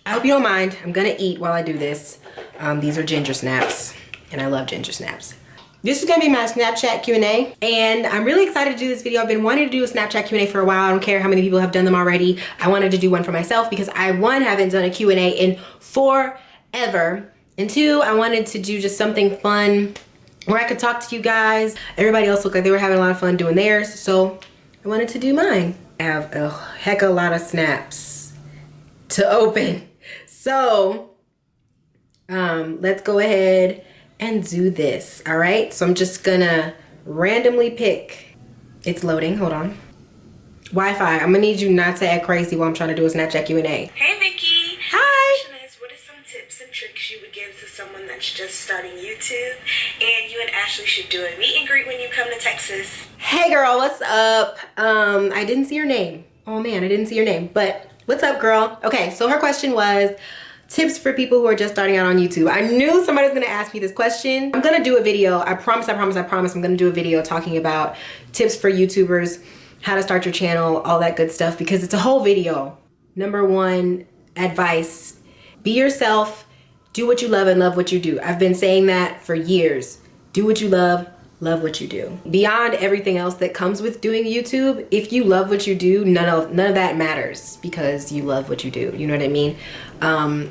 I hope you don't mind. I'm gonna eat while I do this. These are ginger snaps, and I love ginger snaps. This is gonna be my Snapchat Q&A, and I'm really excited to do this video. I've been wanting to do a Snapchat Q&A for a while. I don't care how many people have done them already. I wanted to do one for myself because I, one, haven't done a Q&A in forever, and two, I wanted to do just something fun where I could talk to you guys. Everybody else looked like they were having a lot of fun doing theirs, so I wanted to do mine. I have a heck of a lot of snaps to open. So, let's go ahead and do this, all right? So I'm just gonna randomly pick. It's loading, hold on. Wi-Fi, I'm gonna need you not to act crazy while I'm trying to do a Snapchat Q&A. Hey Vicky. Hi. My question is, what are some tips and tricks you would give to someone that's just starting YouTube? And you and Ashley should do a meet and greet when you come to Texas. Hey girl, what's up? I didn't see your name. Oh man, I didn't see your name, but what's up girl? Okay, so her question was, tips for people who are just starting out on YouTube. I knew somebody was gonna ask me this question. I'm gonna do a video, I promise, I'm gonna do a video talking about tips for YouTubers, how to start your channel, all that good stuff, because it's a whole video. Number one, advice, be yourself, do what you love and love what you do. I've been saying that for years. Do what you love what you do. Beyond everything else that comes with doing YouTube, if you love what you do, none of that matters because you love what you do. You know what I mean?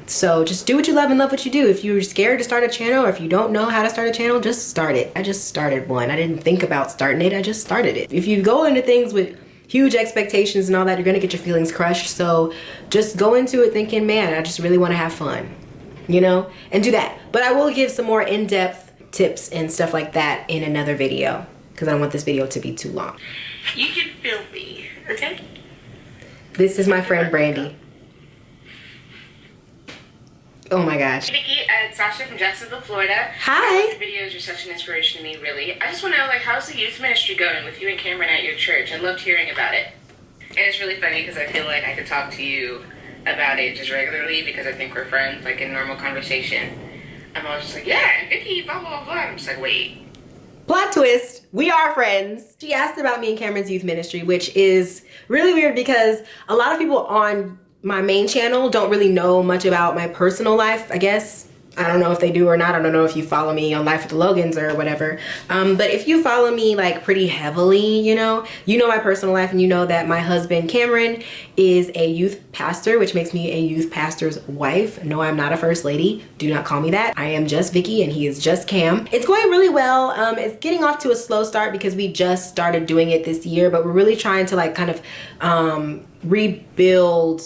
So just do what you love and love what you do. If you're scared to start a channel or if you don't know how to start a channel, just start it. I just started one. I didn't think about starting it. I just started it. If you go into things with huge expectations and all that, you're gonna get your feelings crushed. So just go into it thinking, man, I just really wanna have fun, you know, and do that. But I will give some more in-depth tips and stuff like that in another video because I don't want this video to be too long. You can film me, okay? This is my friend Brandy. Oh my gosh. Hey Vicky, it's Sasha from Jacksonville, Florida. Hi. The videos are such an inspiration to me, really. I just want to know, like, how's the youth ministry going with you and Cameron at your church? I loved hearing about it. And it's really funny because I feel like I could talk to you about it just regularly because I think we're friends, like in normal conversation. I'm always just like, yeah, and Vicky, blah, blah, blah. I'm just like, wait. Plot twist, we are friends. She asked about me and Cameron's youth ministry, which is really weird because a lot of people on my main channel don't really know much about my personal life, I guess. I don't know if they do or not. I don't know if you follow me on Life with the Logans or whatever. But if you follow me like pretty heavily, you know my personal life and you know that my husband Cameron is a youth pastor, which makes me a youth pastor's wife. No, I'm not a first lady. Do not call me that. I am just Vicky and he is just Cam. It's going really well. It's getting off to a slow start because we just started doing it this year, but we're really trying to like kind of rebuild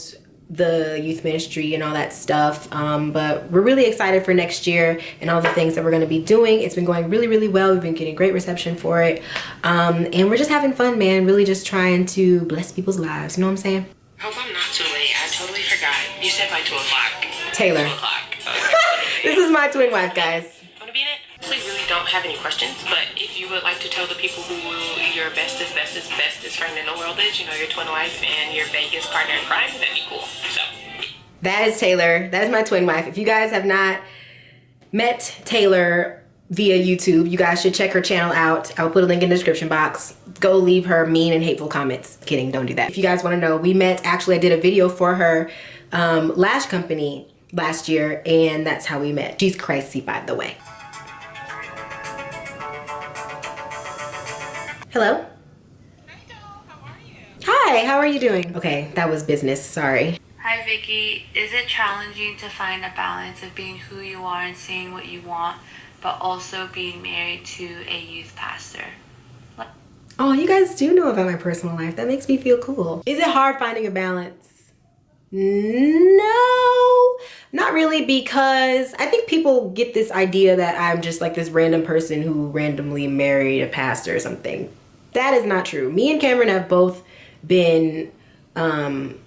the youth ministry and all that stuff, but we're really excited for next year and all the things that we're going to be doing. It's been going really, really well. We've been getting great reception for it, and we're just having fun, man. Really just trying to bless people's lives, you know what I'm saying? Hope I'm not too late. I totally forgot. You said by 2 o'clock. Taylor. 2 o'clock. This is my twin wife, guys. Want to be in it? We really don't have any questions, but if you would like to tell the people who your bestest friend in the world is, you know, your twin wife and your Vegas partner in crime, that'd be cool. So that is Taylor. That is my twin wife. If you guys have not met Taylor via YouTube, you guys should check her channel out. I'll put a link in the description box. Go leave her mean and hateful comments. Kidding, don't do that. If you guys want to know, we met, actually I did a video for her lash company last year, and that's how we met. She's crazy, by the way. Hello? Hi doll, how are you? Hi, how are you doing? Okay, that was business, sorry. Hi Vicky, is it challenging to find a balance of being who you are and saying what you want, but also being married to a youth pastor? Oh, you guys do know about my personal life. That makes me feel cool. Is it hard finding a balance? No, not really, because I think people get this idea that I'm just like this random person who randomly married a pastor or something. That is not true. Me and Cameron have both been kind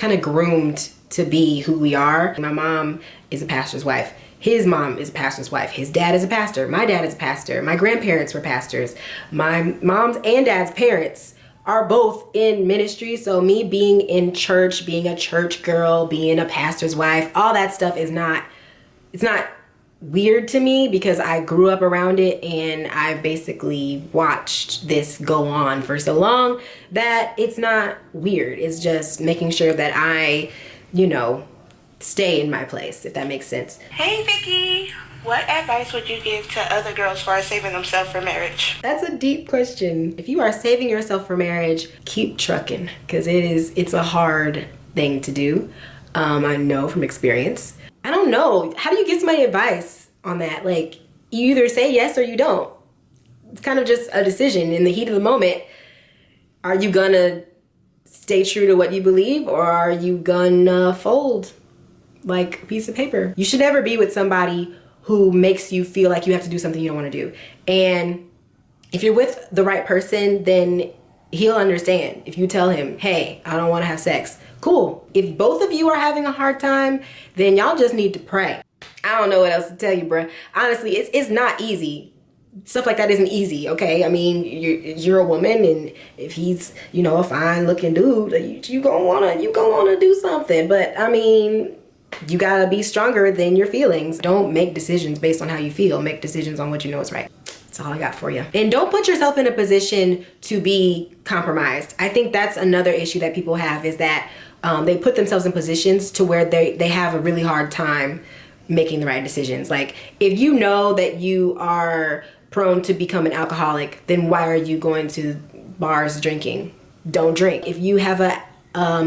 of groomed to be who we are. My mom is a pastor's wife. His mom is a pastor's wife. His dad is a pastor. My dad is a pastor. My grandparents were pastors. My mom's and dad's parents are both in ministry. So me being in church, being a church girl, being a pastor's wife, all that stuff is not, it's not weird to me because I grew up around it and I've basically watched this go on for so long that it's not weird. It's just making sure that I, you know, stay in my place, if that makes sense. Hey Vicky, what advice would you give to other girls for saving themselves for marriage? That's a deep question. If you are saving yourself for marriage, keep trucking, because it's a hard thing to do. I know from experience. I don't know. How do you give somebody advice on that? Like, you either say yes or you don't. It's kind of just a decision in the heat of the moment. Are you gonna stay true to what you believe, or are you gonna fold like a piece of paper? You should never be with somebody who makes you feel like you have to do something you don't want to do. And if you're with the right person, then he'll understand. If you tell him, hey, I don't want to have sex, cool. If both of you are having a hard time, then y'all just need to pray. I don't know what else to tell you, bruh. Honestly, it's not easy. Stuff like that isn't easy, okay? I mean, you're a woman, and if he's, you know, a fine looking dude, you gonna wanna do something. But I mean, you gotta be stronger than your feelings. Don't make decisions based on how you feel. Make decisions on what you know is right. That's all I got for you. And don't put yourself in a position to be compromised. I think that's another issue that people have, is that they put themselves in positions to where they have a really hard time making the right decisions. Like, if you know that you are prone to become an alcoholic, then why are you going to bars drinking? Don't drink. If you have a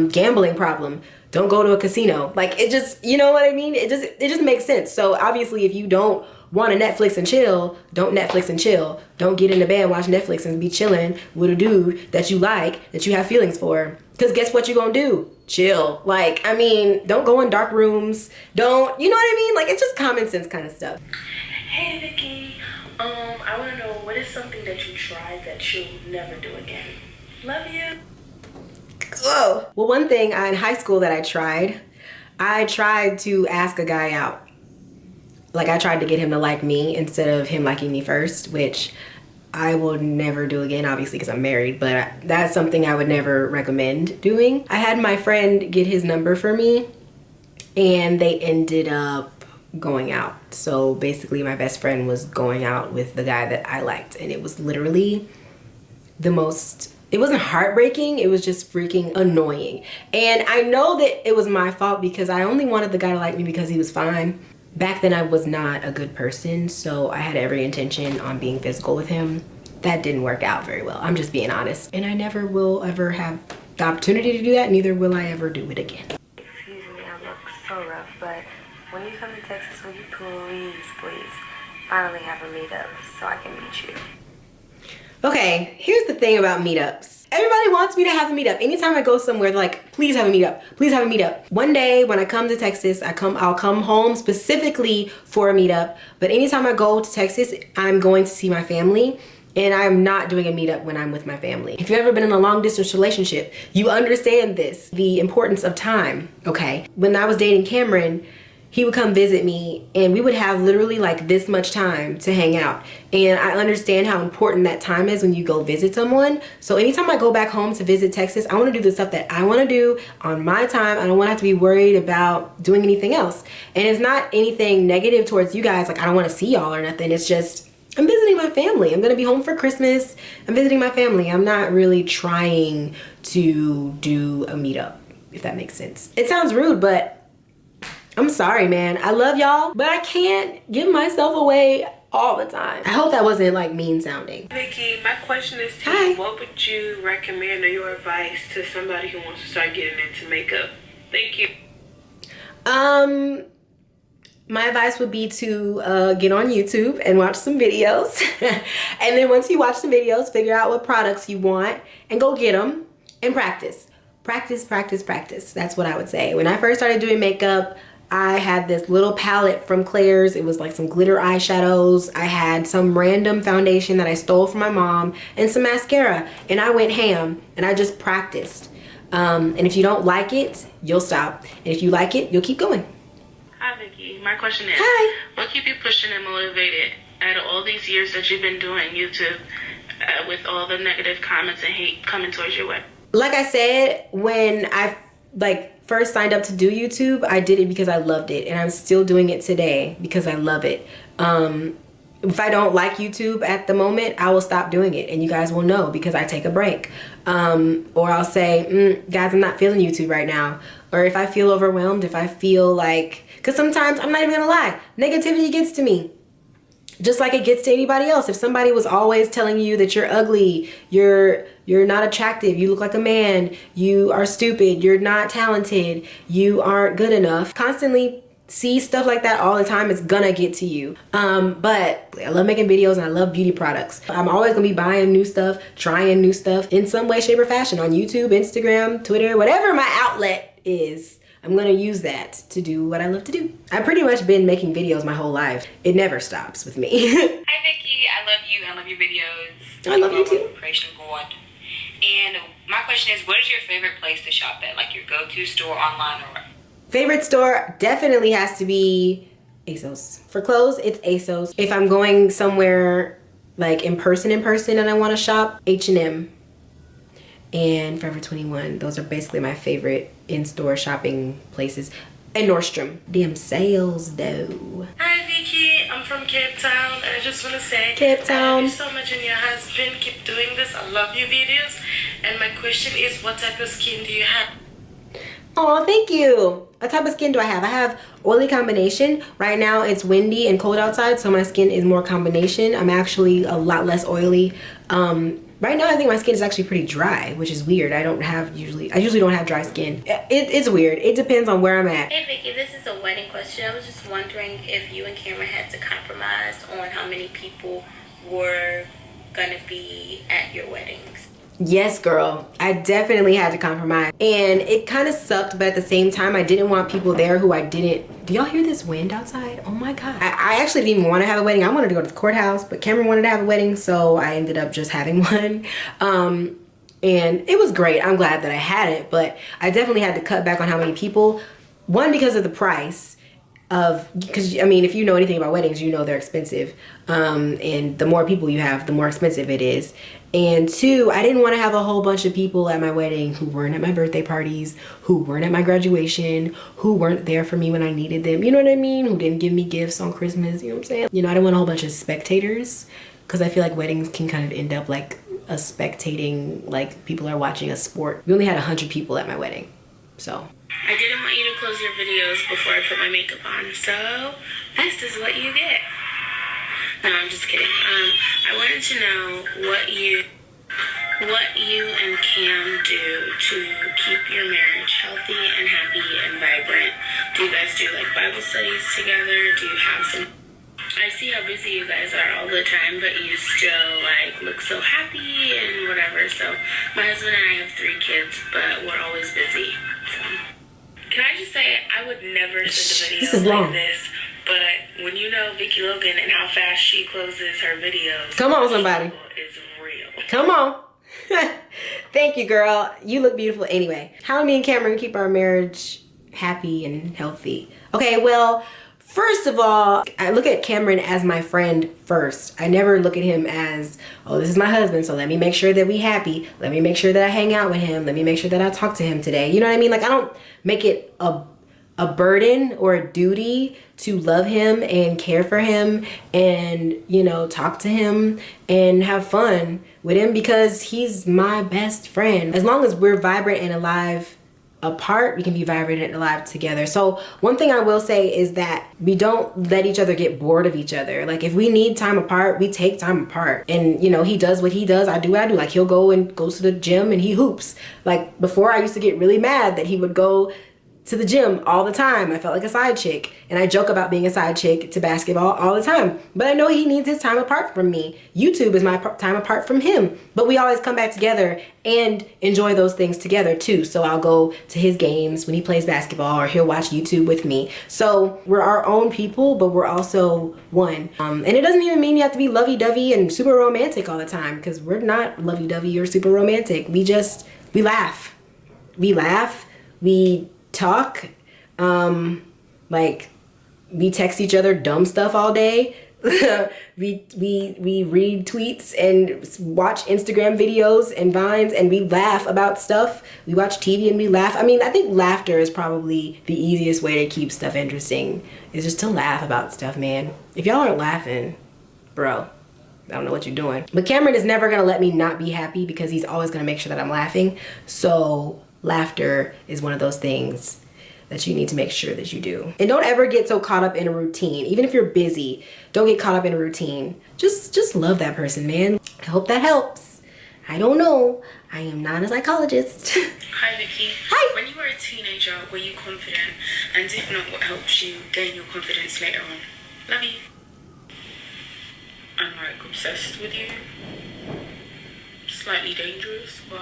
gambling problem, don't go to a casino. Like, it just, you know what I mean? It just makes sense. So obviously, if you don't want to Netflix and chill, don't Netflix and chill. Don't get into bed and watch Netflix and be chilling with a dude that you like, that you have feelings for. Because guess what you're gonna do? Chill. Like, I mean, don't go in dark rooms. Don't, you know what I mean? Like, it's just common sense kind of stuff. Hey Vicky, I want to know, what is something that you tried that you'll never do again? Love you. Whoa. Well, one thing in high school that I tried to ask a guy out. Like, I tried to get him to like me instead of him liking me first, which I will never do again, obviously, because I'm married, but that's something I would never recommend doing. I had my friend get his number for me, and they ended up going out. So basically, my best friend was going out with the guy that I liked, and it was literally the most, it wasn't heartbreaking, it was just freaking annoying. And I know that it was my fault, because I only wanted the guy to like me because he was fine. Back then I was not a good person, so I had every intention on being physical with him. That didn't work out very well. I'm just being honest. And I never will ever have the opportunity to do that, neither will I ever do it again. Excuse me, I look so rough, but when you come to Texas, will you please finally have a meetup so I can meet you? Okay, here's the thing about meetups. Everybody wants me to have a meetup. Anytime I go somewhere, they're like, please have a meetup. Please have a meetup. One day when I come to Texas, I'll come home specifically for a meetup. But anytime I go to Texas, I'm going to see my family. And I'm not doing a meetup when I'm with my family. If you've ever been in a long distance relationship, you understand this. The importance of time, okay? When I was dating Cameron, he would come visit me, and we would have literally like this much time to hang out. And I understand how important that time is when you go visit someone. So anytime I go back home to visit Texas, I want to do the stuff that I want to do on my time. I don't want to have to be worried about doing anything else. And it's not anything negative towards you guys. Like, I don't want to see y'all or nothing. It's just, I'm visiting my family. I'm going to be home for Christmas. I'm visiting my family. I'm not really trying to do a meetup, if that makes sense. It sounds rude, but I'm sorry, man. I love y'all, but I can't give myself away all the time. I hope that wasn't like mean sounding. Vicky, my question is to you, what would you recommend or your advice to somebody who wants to start getting into makeup? Thank you. My advice would be to get on YouTube and watch some videos. And then once you watch the videos, figure out what products you want and go get them and practice. Practice, practice, practice. That's what I would say. When I first started doing makeup, I had this little palette from Claire's. It was like some glitter eyeshadows. I had some random foundation that I stole from my mom and some mascara. And I went ham and I just practiced. And if you don't like it, you'll stop. And if you like it, you'll keep going. Hi, Vicky. My question is, Hi. what keep you pushing and motivated out of all these years that you've been doing YouTube with all the negative comments and hate coming towards your way? Like I said, when I first signed up to do YouTube, I did it because I loved it, and I'm still doing it today because I love it. if I don't like YouTube at the moment, I will stop doing it, and you guys will know because I take a break. Or I'll say, guys, I'm not feeling YouTube right now. Or if I feel overwhelmed, if I feel like, because sometimes, I'm not even gonna lie, negativity gets to me. Just like it gets to anybody else. If somebody was always telling you that you're ugly, you're not attractive, you look like a man, you are stupid, you're not talented, you aren't good enough, constantly see stuff like that all the time, it's gonna get to you. But I love making videos and I love beauty products. I'm always gonna be buying new stuff, trying new stuff in some way, shape, or fashion on YouTube, Instagram, Twitter, whatever my outlet is. I'm gonna use that to do what I love to do. I've pretty much been making videos my whole life. It never stops with me. Hi Vicky, I love you. I love your videos. I love you too. Praise God. And my question is, what is your favorite place to shop at? Like your go-to store online or what? Favorite store definitely has to be ASOS. For clothes, it's ASOS. If I'm going somewhere like in person and I want to shop, H&M and Forever 21. Those are basically my favorite in-store shopping places. And Nordstrom. Damn sales though. Hi Vicky, I'm from Cape Town and I just want to say Cape Town. I love you so much and your husband. Keep doing this. I love your videos. And my question is, what type of skin do you have? Oh, thank you. What type of skin do I have? I have oily combination. Right now it's windy and cold outside, so my skin is more combination. I'm actually a lot less oily. Right now I think my skin is actually pretty dry, which is weird. I usually don't have dry skin. It's weird. It depends on where I'm at. Hey Vicky, this is a wedding question. I was just wondering if you and Cameron had to compromise on how many people were gonna be at your weddings. Yes, girl. I definitely had to compromise. And it kind of sucked, but at the same time, I didn't want people there who I didn't... Do y'all hear this wind outside? Oh my God. I actually didn't even want to have a wedding. I wanted to go to the courthouse, but Cameron wanted to have a wedding, so I ended up just having one. And it was great. I'm glad that I had it, but I definitely had to cut back on how many people. One, because of the price. Because I mean, if you know anything about weddings, you know they're expensive, and the more people you have, the more expensive it is. And two, I didn't want to have a whole bunch of people at my wedding who weren't at my birthday parties, who weren't at my graduation, who weren't there for me when I needed them, you know what I mean, who didn't give me gifts on Christmas, you know what I'm saying? You know, I didn't want a whole bunch of spectators, because I feel like weddings can kind of end up like a spectating, like people are watching a sport. We only had 100 people at my wedding, so. I didn't want you to close your videos before I put my makeup on, so this is what you get. No, I'm just kidding. I wanted to know what you and Cam do to keep your marriage healthy and happy and vibrant. Do you guys do like Bible studies together? Do you have some... I see how busy you guys are all the time, but you still like look so happy and whatever. So my husband and I have 3 kids, but we're always busy. So can I just say, I would never send a video like this, but when you know Vicky Logan and how fast she closes her videos, come on, somebody, is real. Come on. Thank you, girl. You look beautiful anyway. How do me and Cameron keep our marriage happy and healthy? Okay, well, first of all, I look at Cameron as my friend first. I never look at him as, oh, this is my husband, so let me make sure that we happy. Let me make sure that I hang out with him. Let me make sure that I talk to him today. You know what I mean? Like, I don't make it a burden or a duty to love him and care for him and, you know, talk to him and have fun with him, because he's my best friend. As long as we're vibrant and alive apart, we can be vibrant and alive together. So one thing I will say is that we don't let each other get bored of each other. Like, if we need time apart, we take time apart. And, you know, he does what he does, I do what I do. Like, he'll go and goes to the gym and he hoops. Like, before I used to get really mad that he would go to the gym all the time. I felt like a side chick, and I joke about being a side chick to basketball all the time, but I know he needs his time apart from me. YouTube is my time apart from him, but we always come back together and enjoy those things together too. So I'll go to his games when he plays basketball, or he'll watch YouTube with me. So we're our own people, but we're also one. And it doesn't even mean you have to be lovey-dovey and super romantic all the time, because we're not lovey-dovey or super romantic. We laugh. We talk, like, we text each other dumb stuff all day. we read tweets and watch Instagram videos and Vines, and we laugh about stuff. We watch TV and we laugh. I mean, I think laughter is probably the easiest way to keep stuff interesting, is just to laugh about stuff, man. If y'all aren't laughing, bro, I don't know what you're doing. But Cameron is never gonna let me not be happy because he's always gonna make sure that I'm laughing. So laughter is one of those things that you need to make sure that you do. And don't ever get so caught up in a routine. Even if you're busy, don't get caught up in a routine. Just love that person, man. I hope that helps. I don't know. I am not a psychologist. Hi Vicky. Hi. When you were a teenager, were you confident? And if not, what helps you gain your confidence later on? Love you. I'm like obsessed with you. Slightly dangerous, but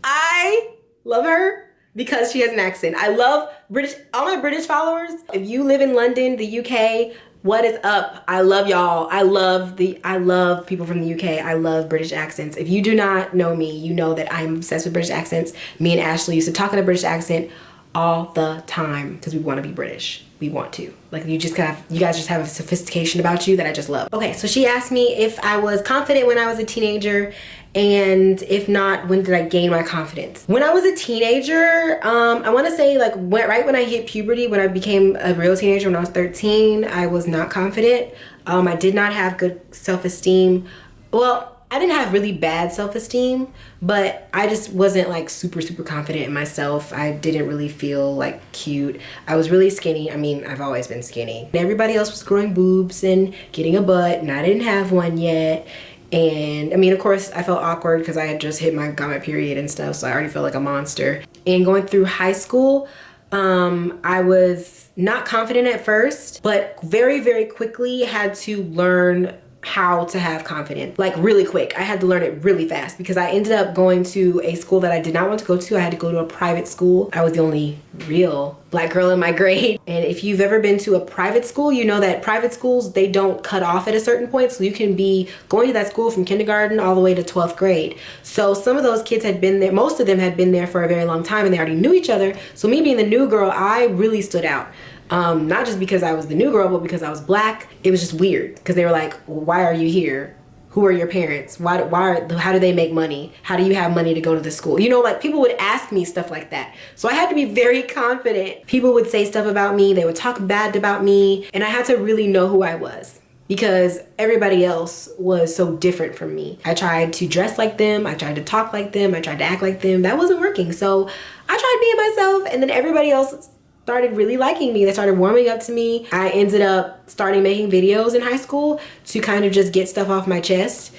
I love her because she has an accent. I love British, all my British followers. If you live in London, the UK, what is up? I love y'all. I love people from the UK. I love British accents. If you do not know me, you know that I'm obsessed with British accents. Me and Ashley used to talk in a British accent all the time because we want to be British. We want to. Like you guys just have a sophistication about you that I just love. Okay, so she asked me if I was confident when I was a teenager, and if not, when did I gain my confidence? When I was a teenager, I want to say like right when I hit puberty, when I became a real teenager when I was 13, I was not confident. I did not have good self-esteem. Well, I didn't have really bad self-esteem, but I just wasn't like super confident in myself. I didn't really feel like cute. I was really skinny. I mean, I've always been skinny. Everybody else was growing boobs and getting a butt, and I didn't have one yet. And I mean, of course, I felt awkward because I had just got my period and stuff, so I already felt like a monster. And going through high school, I was not confident at first, but very quickly had to learn how to have confidence, like really quick. I had to learn it really fast because I ended up going to a school that I did not want to go to. I had to go to a private school. I was the only real black girl in my grade. And if you've ever been to a private school, you know that private schools, they don't cut off at a certain point. So you can be going to that school from kindergarten all the way to 12th grade. So some of those kids had been there, most of them had been there for a very long time and they already knew each other. So me being the new girl, I really stood out. Not just because I was the new girl, but because I was black. It was just weird because they were like, why are you here? Who are your parents? How do they make money? How do you have money to go to the school? You know, like people would ask me stuff like that. So I had to be very confident. People would say stuff about me. They would talk bad about me. And I had to really know who I was because everybody else was so different from me. I tried to dress like them. I tried to talk like them. I tried to act like them. That wasn't working. So I tried being myself, and then everybody else started really liking me. They started warming up to me. I ended up starting making videos in high school to kind of just get stuff off my chest.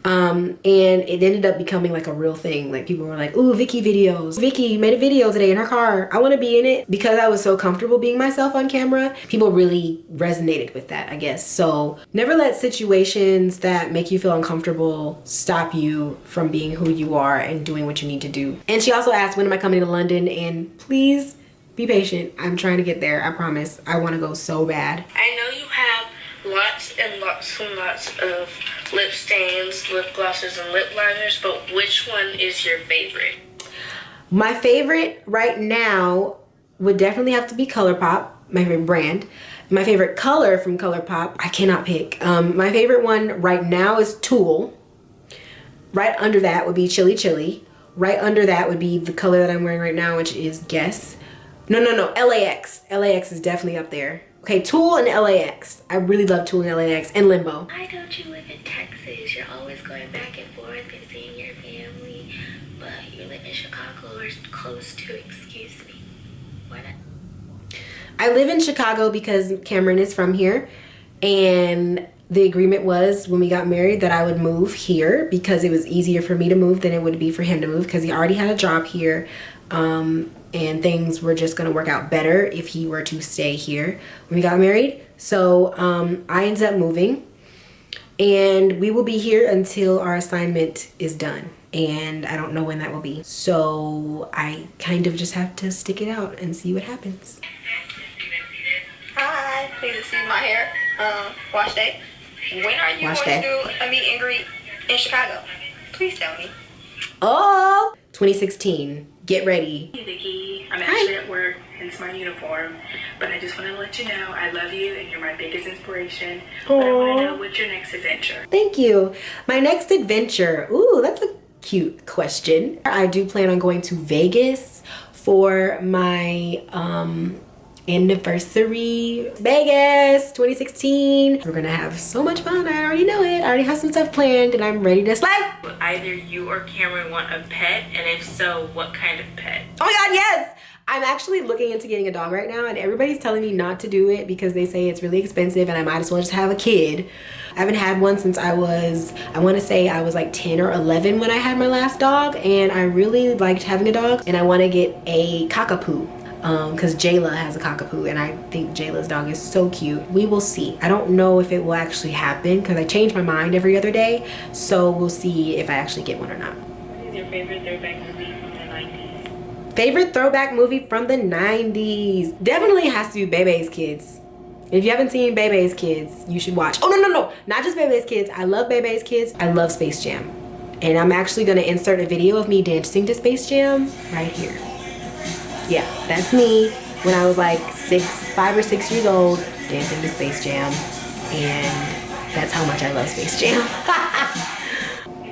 And it ended up becoming like a real thing. Like people were like, ooh, Vicky videos. Vicky made a video today in her car. I want to be in it. Because I was so comfortable being myself on camera, people really resonated with that, I guess. So never let situations that make you feel uncomfortable stop you from being who you are and doing what you need to do. And she also asked, when am I coming to London? And please be patient. I'm trying to get there. I promise. I want to go so bad. I know you have lots and lots of lip stains, lip glosses, and lip liners, but which one is your favorite? My favorite right now would definitely have to be ColourPop, my favorite brand. My favorite color from ColourPop, I cannot pick. My favorite one right now is Tulle. Right under that would be Chili Chili. Right under that would be the color that I'm wearing right now, which is Guess. No, LAX. LAX is definitely up there. Okay, Tulle and LAX. I really love Tulle and LAX and Limbo. Why don't you live in Texas? You're always going back and forth and seeing your family, but you live in Chicago or close to, excuse me. Why not? I live in Chicago because Cameron is from here, and the agreement was when we got married that I would move here because it was easier for me to move than it would be for him to move because he already had a job here. And things were just gonna work out better if he were to stay here when we got married. So I ended up moving, and we will be here until our assignment is done. And I don't know when that will be. So I kind of just have to stick it out and see what happens. Hi, please see my hair wash day. When are you Wash going day. to do a meet and greet in Chicago? Please tell me. Oh, 2016. Get ready. Hey Vicky, I'm actually at work, hence my uniform, but I just want to let you know I love you and you're my biggest inspiration. But I want to know what's your next adventure. Thank you. My next adventure. Ooh, that's a cute question. I do plan on going to Vegas for my anniversary. Vegas 2016. We're gonna have so much fun. I already know it. I already have some stuff planned and I'm ready to slide. Either you or Cameron want a pet, and if so, what kind of pet? Oh my god, yes! I'm actually looking into getting a dog right now and everybody's telling me not to do it because they say it's really expensive and I might as well just have a kid. I haven't had one since I want to say I was like 10 or 11 when I had my last dog, and I really liked having a dog, and I want to get a cockapoo. Because Jayla has a cockapoo and I think Jayla's dog is so cute. We will see. I don't know if it will actually happen because I change my mind every other day. So we'll see if I actually get one or not. What is your favorite throwback movie from the 90s? Favorite throwback movie from the 90s? Definitely has to be Bebe's Kids. If you haven't seen Bebe's Kids, you should watch. Oh, no. Not just Bebe's Kids. I love Bebe's Kids. I love Space Jam. And I'm actually going to insert a video of me dancing to Space Jam right here. Yeah, that's me when I was like 5 or 6 years old dancing to Space Jam, and that's how much I love Space Jam.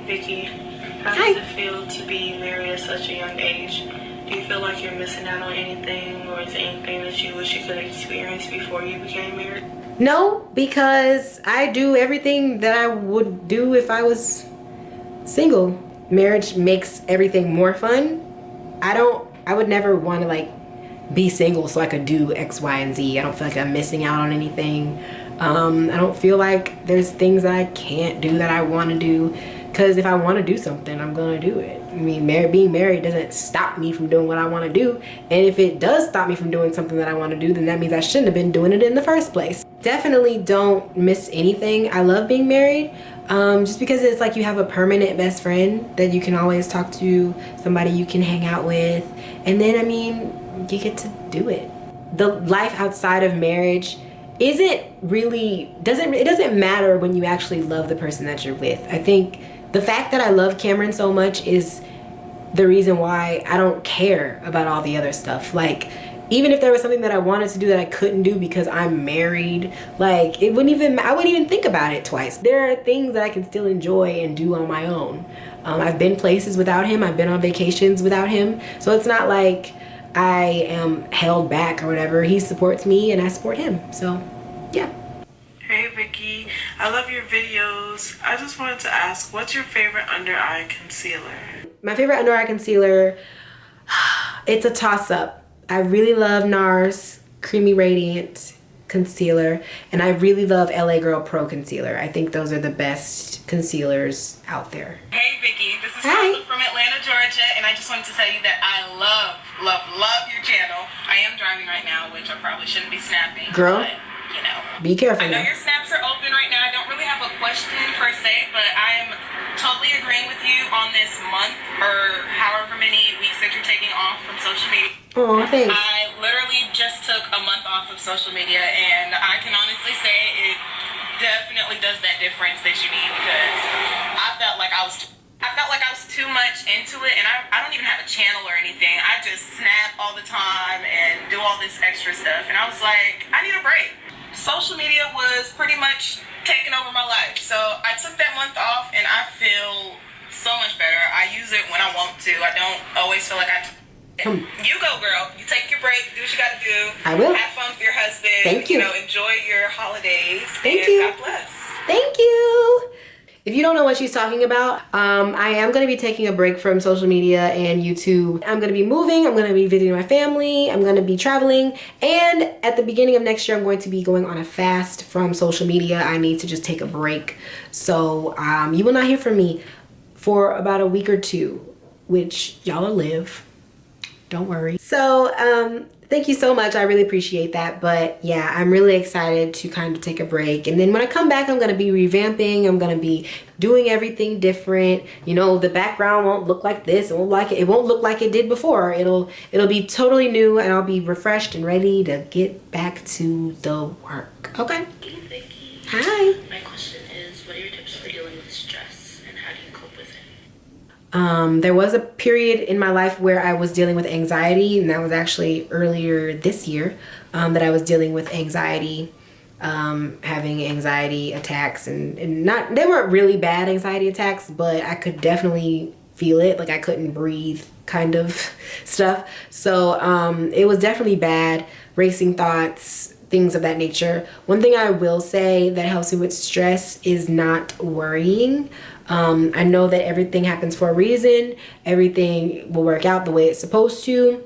Vicky, how does it feel to be married at such a young age? Do you feel like you're missing out on anything, or is there anything that you wish you could experience before you became married? No, because I do everything that I would do if I was single. Marriage makes everything more fun. I would never want to like be single so I could do X, Y, and Z. I don't feel like I'm missing out on anything. I don't feel like there's things that I can't do that I want to do, because if I want to do something, I'm gonna do it. I mean, being married doesn't stop me from doing what I want to do, and if it does stop me from doing something that I want to do, then that means I shouldn't have been doing it in the first place. Definitely don't miss anything. I love being married. Just because it's like you have a permanent best friend that you can always talk to, somebody you can hang out with, and then I mean you get to do it. The life outside of marriage it doesn't matter when you actually love the person that you're with. I think the fact that I love Cameron so much is the reason why I don't care about all the other stuff. Like, even if there was something that I wanted to do that I couldn't do because I'm married, like I wouldn't even think about it twice. There are things that I can still enjoy and do on my own. I've been places without him. I've been on vacations without him. So it's not like I am held back or whatever. He supports me and I support him. So yeah. Hey Vicky, I love your videos. I just wanted to ask, what's your favorite under eye concealer? My favorite under eye concealer, it's a toss-up. I really love NARS Creamy Radiant Concealer, and I really love LA Girl Pro Concealer. I think those are the best concealers out there. Hey Vicky, this is Carla from Atlanta, Georgia, and I just wanted to tell you that I love your channel. I am driving right now, which I probably shouldn't be snapping. Girl, but, you know, be careful. I know your snaps are open right now. I don't really have a question per se, but I'm totally agreeing with you on this month or however many weeks that you're taking off from social media. Oh, thanks. I literally just took a month off of social media, and I can honestly say it definitely does that difference that you need, because I felt like I was too much into it, and I don't even have a channel or anything. I just snap all the time and do all this extra stuff, and I was like, I need a break. Social media was pretty much taking over my life, so I took that month off, and I feel so much better. I use it when I want to. I don't always feel like You go, girl. You take your break. Do what you gotta do. I will. Have fun with your husband. Thank you. You know, enjoy your holidays. Thank you. God bless. Thank you. If you don't know what she's talking about, I am going to be taking a break from social media and YouTube. I'm going to be moving. I'm going to be visiting my family. I'm going to be traveling. And at the beginning of next year, I'm going to be going on a fast from social media. I need to just take a break. So you will not hear from me for about a week or two, which y'all will live. Don't worry. So thank you so much. I really appreciate that. But yeah, I'm really excited to kind of take a break. And then when I come back, I'm going to be revamping. I'm going to be doing everything different. You know, the background won't look like this. It won't look like it did before. It'll be totally new, and I'll be refreshed and ready to get back to the work. Okay? Hey, Vicky. Hi. My question is, what are your tips for dealing with stress, and how do you cope with it? There was a period in my life where I was dealing with anxiety, and that was actually earlier this year that I was dealing with anxiety, having anxiety attacks, and they weren't really bad anxiety attacks, but I could definitely feel it, like I couldn't breathe kind of stuff. So it was definitely bad, racing thoughts, things of that nature. One thing I will say that helps me with stress is not worrying. I know that everything happens for a reason. Everything will work out the way it's supposed to.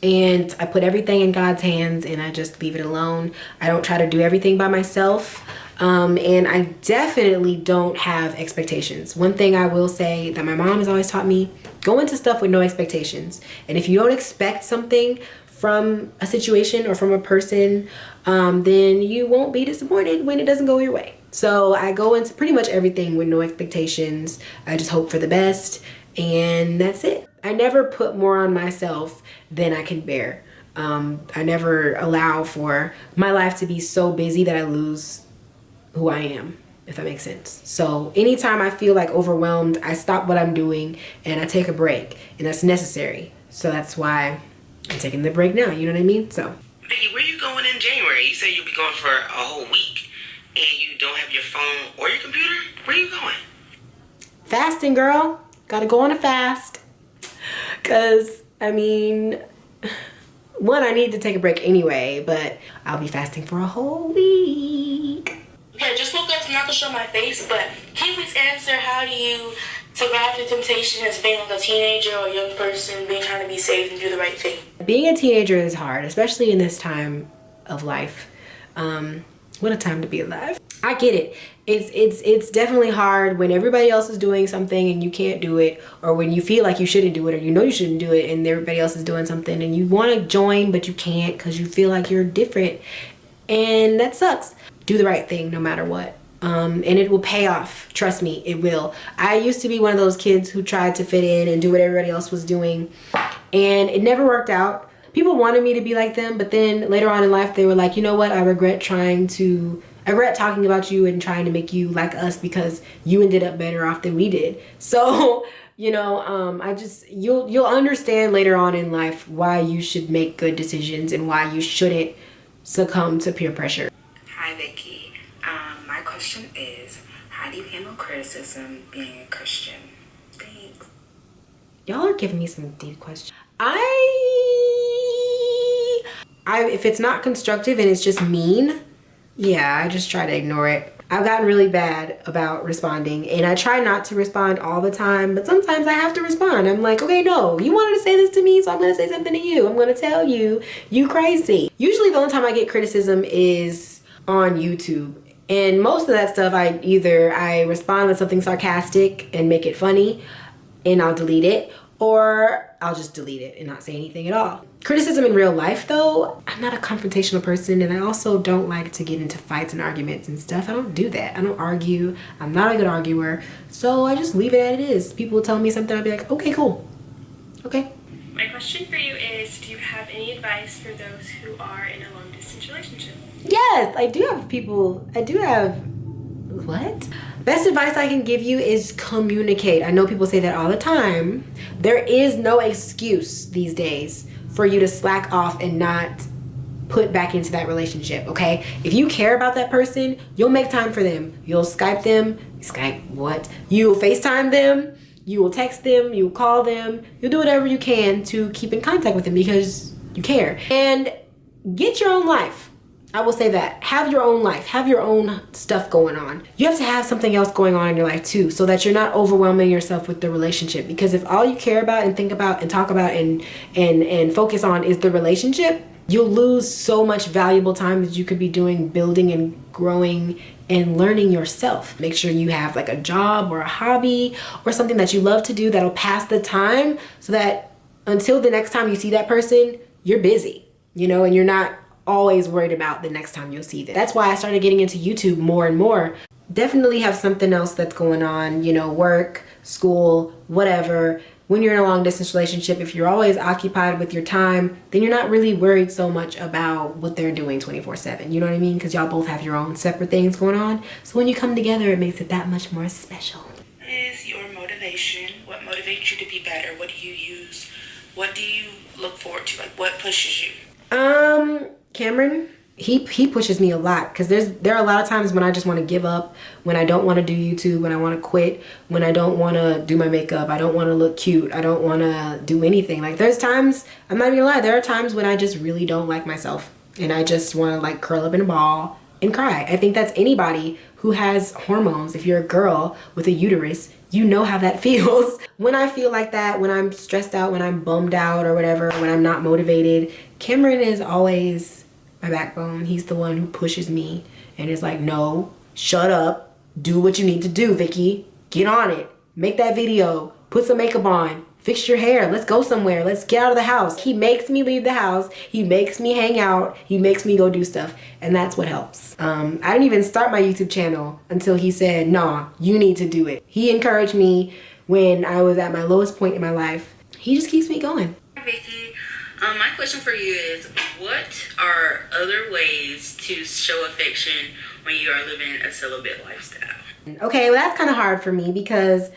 And I put everything in God's hands and I just leave it alone. I don't try to do everything by myself. And I definitely don't have expectations. One thing I will say that my mom has always taught me, go into stuff with no expectations. And if you don't expect something from a situation or from a person, then you won't be disappointed when it doesn't go your way. So I go into pretty much everything with no expectations. I just hope for the best, and that's it. I never put more on myself than I can bear. I never allow for my life to be so busy that I lose who I am, if that makes sense. So anytime I feel like overwhelmed, I stop what I'm doing and I take a break, and that's necessary. So that's why I'm taking the break now, you know what I mean? So Vicky, where you going in January? You say you'll be going for a whole week and you don't have your phone or your computer? Where you going? Fasting, girl. Gotta go on a fast. Cause I mean, one, I need to take a break anyway, but I'll be fasting for a whole week. Yeah, just woke up, I'm not gonna show my face, but can you please answer, how do you survive the temptation as being like a teenager or a young person, being trying to be safe and do the right thing? Being a teenager is hard, especially in this time of life. What a time to be alive. I get it. It's definitely hard when everybody else is doing something and you can't do it, or when you feel like you shouldn't do it, or you know you shouldn't do it and everybody else is doing something and you want to join but you can't because you feel like you're different, and that sucks. Do the right thing no matter what. And it will pay off. Trust me, it will. I used to be one of those kids who tried to fit in and do what everybody else was doing, and it never worked out. People wanted me to be like them, but then later on in life they were like, you know what, I regret talking about you and trying to make you like us because you ended up better off than we did. So, you know, you'll understand later on in life why you should make good decisions and why you shouldn't succumb to peer pressure. Hi, Vicky. My question is, how do you handle criticism being a Christian? Thanks. Y'all are giving me some deep questions. If it's not constructive and it's just mean, yeah, I just try to ignore it. I've gotten really bad about responding, and I try not to respond all the time, but sometimes I have to respond. I'm like, okay, no, you wanted to say this to me, so I'm gonna say something to you. I'm gonna tell you, you crazy. Usually the only time I get criticism is on YouTube. And most of that stuff, I respond with something sarcastic and make it funny, and I'll delete it, or I'll just delete it and not say anything at all. Criticism in real life though, I'm not a confrontational person, and I also don't like to get into fights and arguments and stuff. I don't do that. I don't argue. I'm not a good arguer. So I just leave it as it is. People tell me something, I'll be like, okay, cool. Okay. My question for you is, do you have any advice for those who are in a long distance relationship? Yes, I do have what? Best advice I can give you is communicate. I know people say that all the time. There is no excuse these days for you to slack off and not put back into that relationship, okay? If you care about that person, you'll make time for them. You'll Skype them. You'll FaceTime them. You will text them. You'll call them. You'll do whatever you can to keep in contact with them because you care. And get your own life. I will say that. Have your own life. Have your own stuff going on. You have to have something else going on in your life too, so that you're not overwhelming yourself with the relationship. Because if all you care about and think about and talk about and focus on is the relationship, you'll lose so much valuable time that you could be doing building and growing and learning yourself. Make sure you have like a job or a hobby or something that you love to do that'll pass the time, so that until the next time you see that person, you're busy, you know, and you're not always worried about the next time you'll see them. That's why I started getting into YouTube more and more. Definitely have something else that's going on, you know, work, school, whatever. When you're in a long distance relationship, if you're always occupied with your time, then you're not really worried so much about what they're doing 24/7. You know what I mean? Because y'all both have your own separate things going on. So when you come together, it makes it that much more special. What is your motivation? What motivates you to be better? What do you use? What do you look forward to? Like, what pushes you? Cameron, he pushes me a lot, because there are a lot of times when I just want to give up, when I don't want to do YouTube, when I want to quit, when I don't want to do my makeup, I don't want to look cute, I don't want to do anything. Like, there's times, I'm not even gonna lie, there are times when I just really don't like myself and I just want to like curl up in a ball and cry. I think that's anybody who has hormones. If you're a girl with a uterus, you know how that feels. When I feel like that, when I'm stressed out, when I'm bummed out or whatever, when I'm not motivated, Cameron is always my backbone. He's the one who pushes me and is like, no, shut up, do what you need to do, Vicky. Get on it, make that video, put some makeup on, fix your hair, let's go somewhere, let's get out of the house. He makes me leave the house, he makes me hang out, he makes me go do stuff, and that's what helps. I didn't even start my YouTube channel until he said, nah, you need to do it. He encouraged me when I was at my lowest point in my life. He just keeps me going. Hi, Vicky. My question for you is, what are other ways to show affection when you are living a celibate lifestyle? Okay, well, that's kind of hard for me because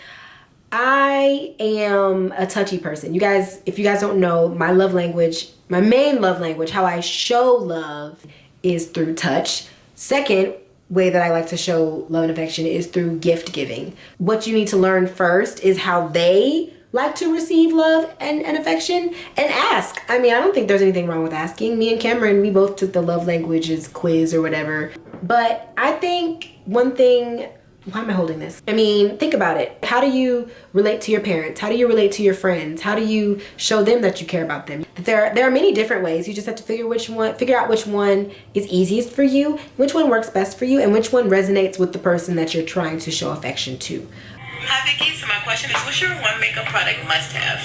I am a touchy person. You guys, if you guys don't know, my love language, my main love language, how I show love is through touch. Second way that I like to show love and affection is through gift giving. What you need to learn first is how they like to receive love and affection, and ask. I mean, I don't think there's anything wrong with asking. Me and Cameron, we both took the love languages quiz or whatever. But I think one thing, why am I holding this? I mean, think about it. How do you relate to your parents? How do you relate to your friends? How do you show them that you care about them? There are many different ways. You just have to figure out which one is easiest for you, which one works best for you, and which one resonates with the person that you're trying to show affection to. Hi Vicky, so my question is, what's your one makeup product must have?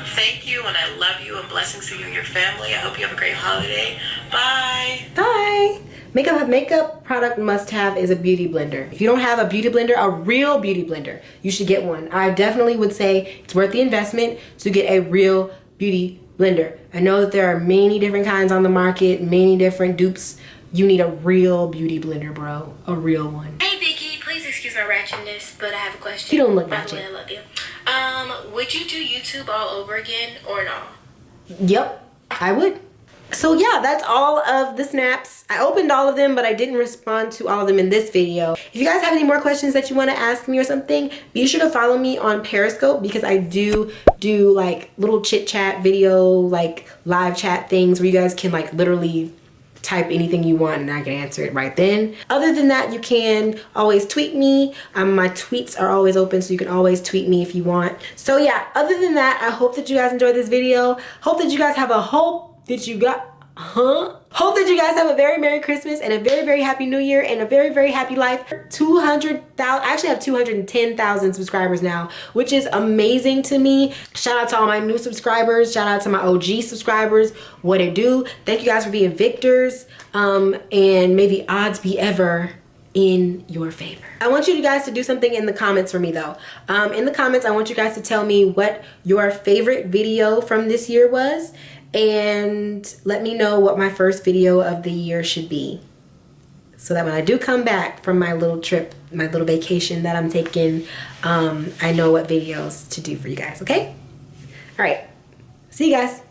Thank you, and I love you, and blessings to you and your family. I hope you have a great holiday. Bye. Bye. Makeup product must have is a beauty blender. If you don't have a beauty blender, a real beauty blender, you should get one. I definitely would say it's worth the investment to get a real beauty blender. I know that there are many different kinds on the market, many different dupes. You need a real beauty blender, bro. A real one. Hey Vicky, please excuse my ratchetness, but I have a question. You don't look By the way, ratchet. I love you. Would you do YouTube all over again or no? Yep, I would. So yeah, that's all of the snaps. I opened all of them, but I didn't respond to all of them in this video. If you guys have any more questions that you want to ask me or something, be sure to follow me on Periscope, because I do like little chit chat video, like live chat things where you guys can like literally type anything you want and I can answer it right then. Other than that, you can always tweet me. My tweets are always open, so you can always tweet me if you want. So yeah, other than that, I hope that you guys enjoyed this video. Hope that you guys have Hope that you guys have a very Merry Christmas and a very, very Happy New Year and a very, very happy life. 200,000, I actually have 210,000 subscribers now, which is amazing to me. Shout out to all my new subscribers. Shout out to my OG subscribers. What it do? Thank you guys for being victors. And may the odds be ever in your favor. I want you guys to do something in the comments for me though. In the comments, I want you guys to tell me what your favorite video from this year was, and let me know what my first video of the year should be, so that when I do come back from my little trip, my little vacation that I'm taking, I know what videos to do for you guys, okay? All right, see you guys.